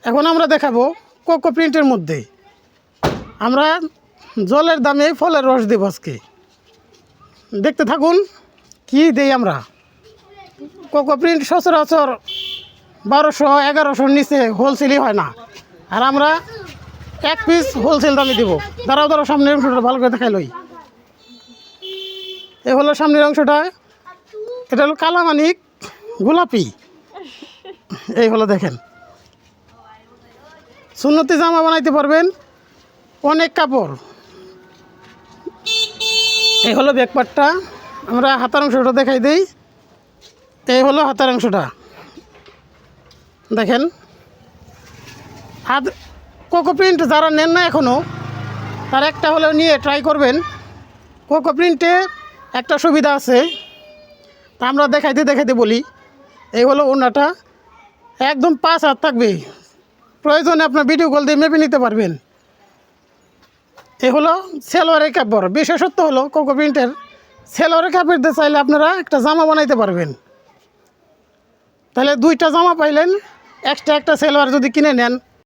এখন আমরা দেখাবো কোকো প্রিন্টের মধ্যে আমরা জলের দামে ফলের রস দেব আজকে। দেখতে থাকুন কি দেই আমরা। কোকো প্রিন্ট সচরাচর 1200-1100 নিচে হোলসেলই হয় না, আর আমরা 1 পিস হোলসেল দামে দেবো। দাঁড়াও সামনের অংশটা ভালো করে দেখাই লই। এ হলো সামনের অংশটা, এটা হলো কালামানিক গোলাপি। এই হলো দেখেন, সুন্নতি জামা বানাইতে পারবেন, অনেক কাপড়। এই হলো ব্যাকপার্টটা, আমরা হাতার অংশটা দেখাই দিই। এই হলো হাতার অংশটা দেখেন। হাত কোকো প্রিন্ট যারা নেন না এখনও, তার একটা হলেও নিয়ে ট্রাই করবেন। কোকো প্রিন্টে একটা সুবিধা আছে, তা আমরা দেখাইতে বলি। এই হলো ওড়নাটা, একদম 5 হাত থাকবে, প্রয়োজনে আপনার ভিডিও কল দিয়ে মেপে নিতে পারবেন। এ হলো সেলোয়ারের কাপড়। বিশেষত্ব হলো কোকো প্রিন্টের সেলোয়ারের কাপড় দিয়ে চাইলে আপনারা একটা জামা বানাইতে পারবেন। তাহলে 2টা জামা পাইলেন, এক্সট্রা একটা সেলোয়ার যদি কিনে নেন